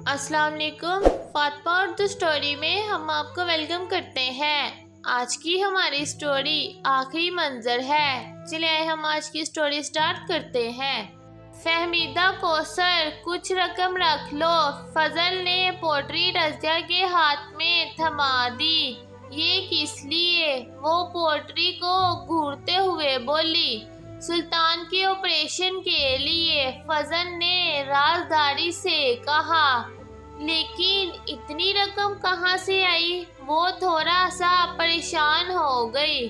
السلام علیکم، فاطمہ اردو سٹوری میں ہم آپ کو ویلکم کرتے ہیں۔ آج کی ہماری سٹوری آخری منظر ہے۔ چلیں آئے ہم آج کی سٹوری سٹارٹ کرتے ہیں۔ فہمیدہ کوثر، کچھ رقم رکھ لو۔ فضل نے پوٹری رضیہ کے ہاتھ میں تھما دی۔ یہ کس لیے؟ وہ پوٹری کو گھورتے ہوئے بولی۔ سلطان کے آپریشن کے لیے، فضل نے رازداری سے کہا۔ لیکن اتنی رقم کہاں سے آئی؟ وہ تھوڑا سا پریشان ہو گئی۔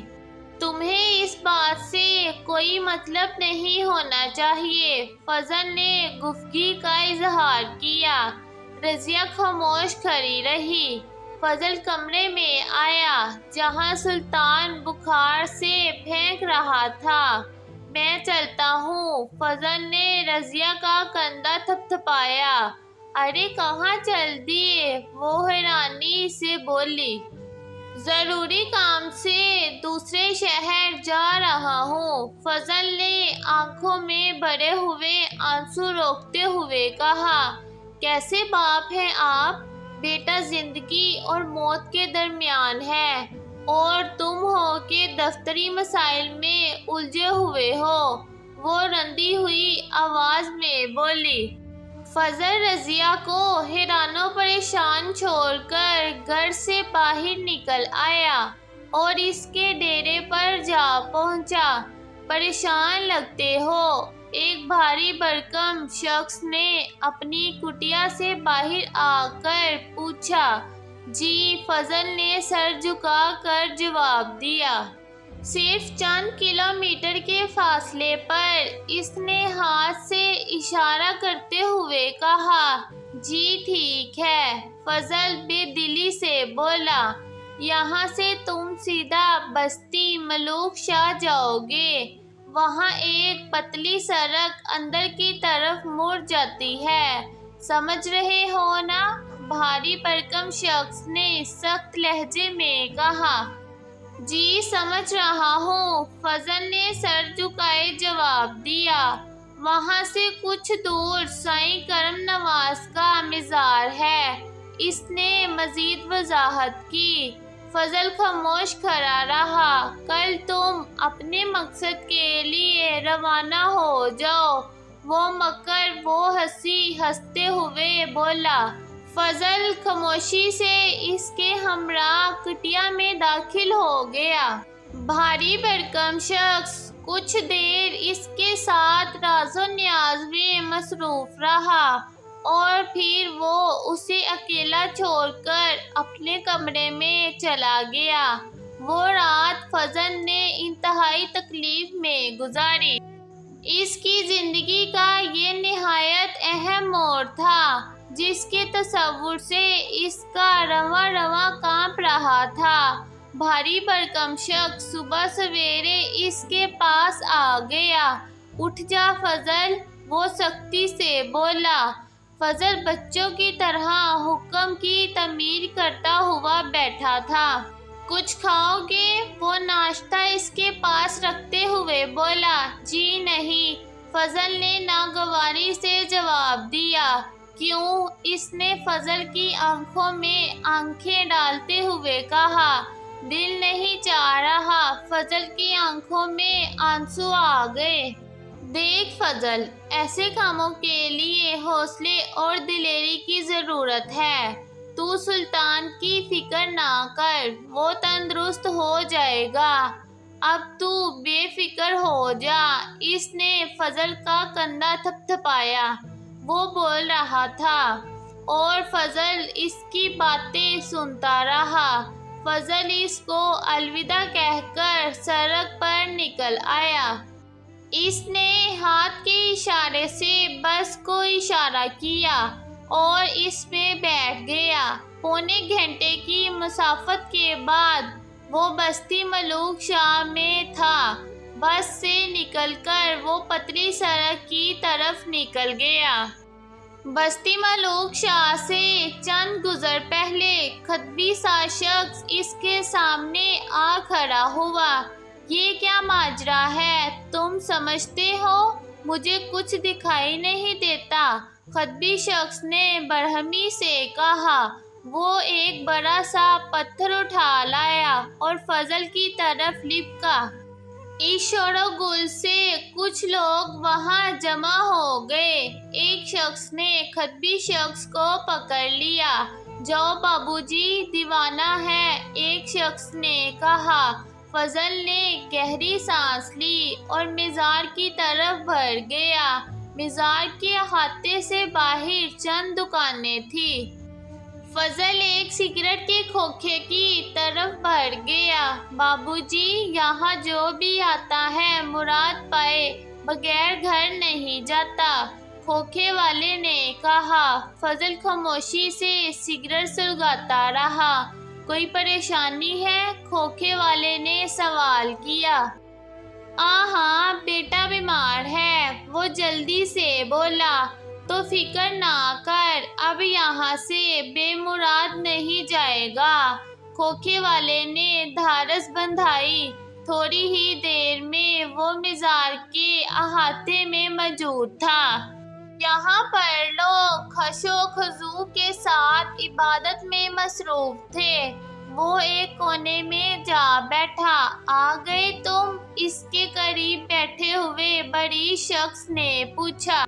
تمہیں اس بات سے کوئی مطلب نہیں ہونا چاہیے، فضل نے گفتگو کا اظہار کیا۔ رضیہ خاموش کھڑی رہی۔ فضل کمرے میں آیا جہاں سلطان بخار سے پھینک رہا تھا۔ میں چلتا ہوں، فضل نے رضیہ کا کندھا تھپتھپایا۔ ارے کہاں چل دیے؟ وہ حیرانی سے بولی۔ ضروری کام سے دوسرے شہر جا رہا ہوں، فضل نے آنکھوں میں بھرے ہوئے آنسو روکتے ہوئے کہا۔ کیسے باپ ہیں آپ؟ بیٹا زندگی اور موت کے درمیان ہے اور تم ہو کہ دفتری مسائل میں الجھے ہوئے ہو، وہ رندی ہوئی آواز میں بولی۔ فضل رضیہ کو حیران و پریشان چھوڑ کر گھر سے باہر نکل آیا اور اس کے ڈیرے پر جا پہنچا۔ پریشان لگتے ہو؟ ایک بھاری بھرکم شخص نے اپنی کٹیا سے باہر آ کر پوچھا۔ جی، فضل نے سر جھکا کر جواب دیا۔ صرف چند کلومیٹر کے فاصلے پر، اس نے ہاتھ سے اشارہ کرتے ہوئے کہا۔ جی ٹھیک ہے، فضل بے دلی سے بولا۔ یہاں سے تم سیدھا بستی ملوک شاہ جاؤ گے، وہاں ایک پتلی سڑک اندر کی طرف مڑ جاتی ہے، سمجھ رہے ہو نا؟ بھاری بھرکم شخص نے سخت لہجے میں کہا۔ جی سمجھ رہا ہوں، فضل نے سر جھکائے جواب دیا۔ وہاں سے کچھ دور سائیں کرم نواز کا مزار ہے، اس نے مزید وضاحت کی۔ فضل خاموش کھڑا رہا۔ کل تم اپنے مقصد کے لیے روانہ ہو جاؤ، وہ مکر وہ ہنستے ہوئے بولا۔ فضل خاموشی سے اس کے ہمراہ کٹیا میں داخل ہو گیا۔ بھاری بھرکم شخص کچھ دیر اس کے ساتھ راز و نیاز میں مصروف رہا اور پھر وہ اسے اکیلا چھوڑ کر اپنے کمرے میں چلا گیا۔ وہ رات فضل نے انتہائی تکلیف میں گزاری۔ اس کی زندگی کا یہ نہایت اہم موڑ تھا جس کے تصور سے اس کا رواں رواں کانپ رہا تھا۔ بھاری بھرکم شخص صبح سویرے اس کے پاس آ گیا۔ اٹھ جا فضل، وہ سختی سے بولا۔ فضل بچوں کی طرح حکم کی تعمیر کرتا ہوا بیٹھا تھا۔ کچھ کھاؤ گے؟ وہ ناشتہ اس کے پاس رکھتے ہوئے بولا۔ جی نہیں، فضل نے ناگواری سے جواب دیا۔ کیوں؟ اس نے فضل کی آنکھوں میں آنکھیں ڈالتے ہوئے کہا۔ دل نہیں چاہ رہا، فضل کی آنکھوں میں آنسو آ گئے۔ دیکھ فضل، ایسے کاموں کے لیے حوصلے اور دلیری کی ضرورت ہے۔ تو سلطان کی فکر نہ کر، وہ تندرست ہو جائے گا۔ اب تو بے فکر ہو جا۔ اس نے فضل کا کندھا تھپتھپایا۔ وہ بول رہا تھا اور فضل اس کی باتیں سنتا رہا۔ فضل اس کو الوداع کہہ کر سڑک پر نکل آیا۔ اس نے ہاتھ کے اشارے سے بس کو اشارہ کیا اور اس میں بیٹھ گیا۔ پونے گھنٹے کی مسافت کے بعد وہ بستی ملوک شاہ میں تھا۔ بس سے نکل کر وہ پتلی سڑک کی طرف نکل گیا۔ بستی ملوک شاہ سے چند گزر پہلے خطبی سا شخص اس کے سامنے آ کھڑا ہوا۔ یہ کیا ماجرا ہے؟ تم سمجھتے ہو مجھے کچھ دکھائی نہیں دیتا؟ خطبی شخص نے برہمی سے کہا۔ وہ ایک بڑا سا پتھر اٹھا لایا اور فضل کی طرف لپکا۔ اس شور و گل سے کچھ لوگ وہاں جمع ہو گئے۔ ایک شخص نے خطبی شخص کو پکڑ لیا۔ جاؤ بابو جی، دیوانہ ہے، ایک شخص نے کہا۔ فضل نے گہری سانس لی اور مزار کی طرف بڑھ گیا۔ مزار کے احاطے سے باہر چند دکانیں تھیں۔ فضل ایک سگریٹ کے کھوکھے کی طرف بڑھ گیا۔ بابو جی، یہاں جو بھی آتا ہے مراد پائے بغیر گھر نہیں جاتا، کھوکھے والے نے کہا۔ فضل خاموشی سے سگریٹ سلگاتا رہا۔ کوئی پریشانی ہے؟ کھوکھے والے نے سوال کیا۔ ہاں، بیٹا بیمار ہے، وہ جلدی سے بولا۔ تو فکر نہ کر، اب یہاں سے بے مراد نہیں جائے گا، کھوکھے والے نے دھارس بندھائی۔ تھوڑی ہی دیر میں وہ مزار کے احاطے میں موجود تھا۔ یہاں پر لوگ خشوع و خضوع کے ساتھ عبادت میں مصروف تھے۔ وہ ایک کونے میں جا بیٹھا۔ آ گئے تم؟ اس کے قریب بیٹھے ہوئے بڑی شخص نے پوچھا۔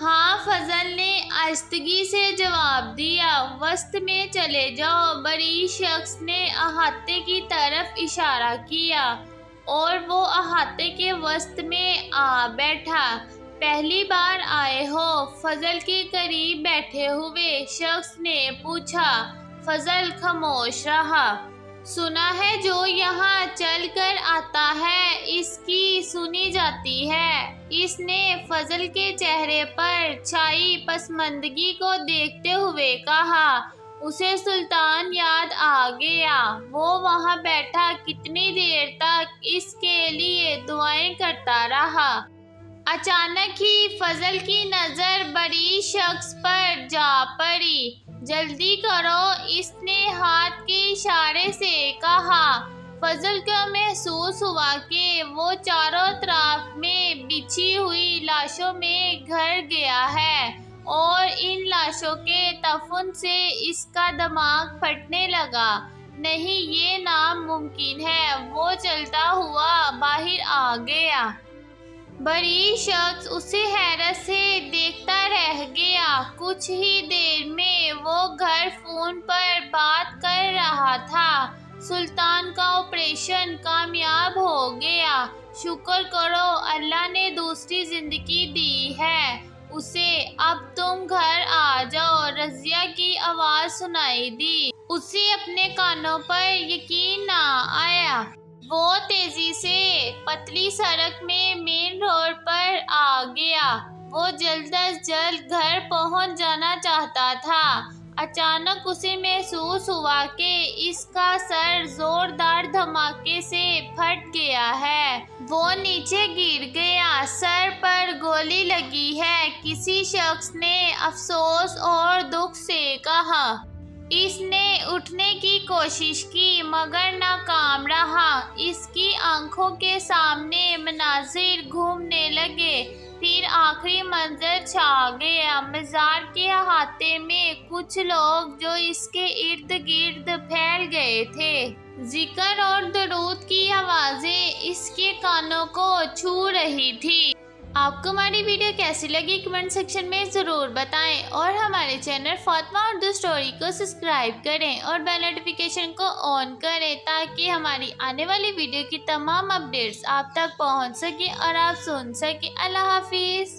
ہاں، فضل نے آہستگی سے جواب دیا۔ وسط میں چلے جاؤ، بڑی شخص نے احاطے کی طرف اشارہ کیا اور وہ احاطے کے وسط میں آ بیٹھا۔ پہلی بار آئے ہو؟ فضل کے قریب بیٹھے ہوئے شخص نے پوچھا۔ فضل خاموش رہا۔ سنا ہے جو یہاں چل کر آتا ہے اس کی سنی جاتی ہے۔ اس نے فضل کے چہرے پر چھائی پسماندگی کو دیکھتے ہوئے کہا۔ اسے سلطان یاد آ گیا۔ وہ وہاں بیٹھا کتنی دیر تک اس کے لیے دعائیں کرتا رہا۔ اچانک ہی فضل کی نظر بڑی شخص پر جا پڑی۔ جلدی کرو، اس نے ہاتھ کے اشارے سے کہا۔ فضل کو محسوس ہوا کہ وہ چاروں طرف میں بچھی ہوئی لاشوں میں گھر گیا ہے اور ان لاشوں کے تفن سے اس کا دماغ پھٹنے لگا۔ نہیں، یہ ناممکن ہے۔ وہ چلتا ہوا باہر آ گیا۔ بڑی شخص اسے حیرت سے دیکھتا رہ گیا۔ کچھ ہی دیر میں وہ گھر فون پر بات کر رہا تھا۔ سلطان کا آپریشن کامیاب ہو گیا۔ شکر کرو، اللہ نے دوسری زندگی دی ہے اسے۔ اب تم گھر آ جاؤ۔ رضیہ کی آواز سنائی دی۔ اسے اپنے کانوں پر یقین نہ آیا۔ وہ تیزی سے پتلی سڑک میں مین روڈ پر آ گیا۔ وہ جلد از جلد گھر پہنچ جانا چاہتا تھا۔ اچانک اسے محسوس ہوا کہ اس کا سر زوردار دھماکے سے پھٹ گیا ہے۔ وہ نیچے گر گیا۔ سر پر گولی لگی ہے، کسی شخص نے افسوس اور دکھ سے کہا۔ اس نے اٹھنے کی کوشش کی مگر ناکام رہا۔ اس کی آنکھوں کے سامنے مناظر گھومنے لگے۔ پھر آخری منظر چھا گیا۔ مزار کے احاطے میں کچھ لوگ جو اس کے ارد گرد پھیل گئے تھے۔ ذکر اور درود کی آوازیں اس کے کانوں کو چھو رہی تھی۔ آپ کو ہماری ویڈیو کیسی لگی کمنٹ سیکشن میں ضرور بتائیں اور ہمارے چینل فاطمہ اردو اسٹوری کو سبسکرائب کریں اور بیل نوٹیفیکیشن کو آن کریں تاکہ ہماری آنے والی ویڈیو کی تمام اپڈیٹس آپ تک پہنچ سکیں اور آپ سن سکیں۔ اللہ حافظ۔